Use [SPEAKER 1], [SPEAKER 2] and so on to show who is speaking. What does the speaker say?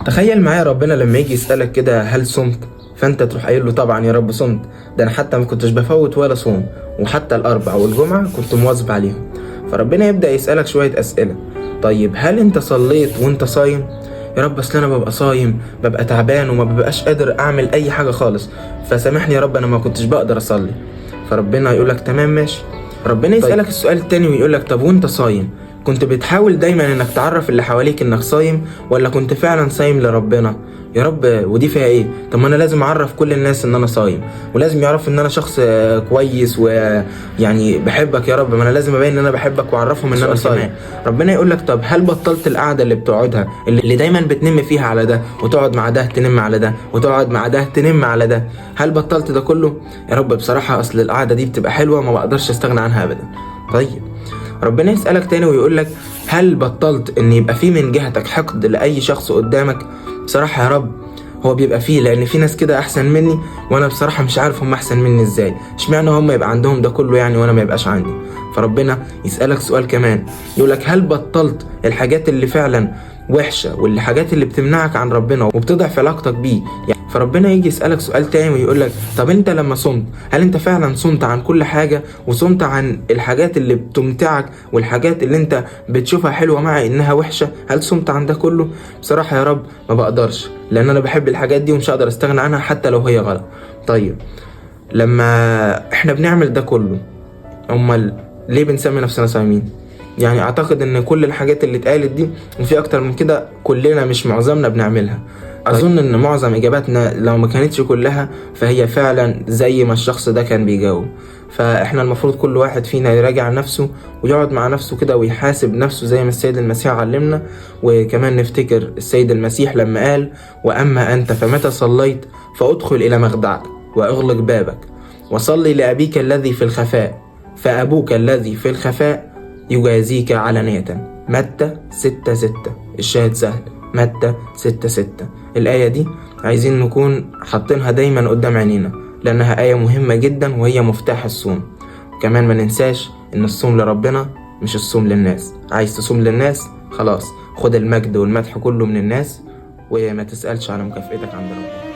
[SPEAKER 1] تخيل معايا ربنا لما يجي يسألك كده هل صمت، فانت تروح قايل له طبعا يا رب صمت، ده انا حتى ما كنتش بفوت ولا صوم، وحتى الاربع والجمعة كنت مواظب عليهم. فربنا يبدأ يسألك شوية أسئلة. طيب هل انت صليت وانت صايم؟ يا رب اصل انا ببقى صايم، ببقى تعبان وما ببقاش قادر اعمل اي حاجة خالص، فسامحني يا رب انا ما كنتش بقدر اصلي. فربنا يقولك تمام ماشي. ربنا يسألك السؤال التاني ويقولك طب وانت صايم كنت بتحاول دايما انك تعرف اللي حواليك انك صايم، ولا كنت فعلا صايم لربنا؟ يا رب ودي فيها ايه؟ طب ما انا لازم اعرف كل الناس ان انا صايم، ولازم يعرف ان انا شخص كويس ويعني بحبك يا رب، ما انا لازم ابين ان انا بحبك واعرفهم ان انا صايم. ربنا يقول لك طب هل بطلت القعده اللي بتقعدها اللي دايما بتنم فيها على ده، وتقعد مع ده تنم على ده، وتقعد مع ده تنم على ده؟ هل بطلت ده كله؟ يا رب بصراحه اصل القعده دي بتبقى حلوه ما بقدرش استغنى عنها ابدا. طيب ربنا يسألك تاني ويقول لك هل بطلت ان يبقى في من جهتك حقد لأي شخص قدامك؟ بصراحة يا رب هو بيبقى فيه، لان في ناس كده احسن مني، وانا بصراحة مش عارف هم احسن مني ازاي، اشمعنى هم يبقى عندهم ده كله يعني وانا ما يبقاش عندي؟ فربنا يسألك سؤال كمان يقولك هل بطلت الحاجات اللي فعلا وحشة والحاجات اللي بتمنعك عن ربنا وبتضعف علاقتك بيه؟ فربنا يجي يسألك سؤال تاني ويقولك طب انت لما صمت هل انت فعلا صمت عن كل حاجة، وصمت عن الحاجات اللي بتمتعك والحاجات اللي انت بتشوفها حلوة مع انها وحشة؟ هل صمت عن ده كله؟ بصراحة يا رب ما بقدرش، لان انا بحب الحاجات دي ومش هقدر استغنى عنها حتى لو هي غلط. طيب لما احنا بنعمل ده كله امال ليه بنسمي نفسنا صايمين؟ يعني اعتقد ان كل الحاجات اللي اتقالت دي وفي اكتر من كده كلنا مش معظمنا بنعملها. اظن ان معظم اجاباتنا لو ما كانتش كلها فهي فعلا زي ما الشخص ده كان بيجاوب. فاحنا المفروض كل واحد فينا يراجع نفسه ويقعد مع نفسه كده ويحاسب نفسه زي ما السيد المسيح علمنا. وكمان نفتكر السيد المسيح لما قال واما انت فمتى صليت فادخل الى مخدعك واغلق بابك وصلي لابيك الذي في الخفاء فابوك الذي في الخفاء يجازيك علانية. متى 6:6. الشاهد سهل، متى 6:6. الآية دي عايزين نكون حاطينها دايما قدام عينينا، لأنها آية مهمة جدا وهي مفتاح الصوم. وكمان ما ننساش إن الصوم لربنا مش الصوم للناس. عايز تصوم للناس خلاص خد المجد والمدح كله من الناس وما تسألش على مكافئتك عند ربنا.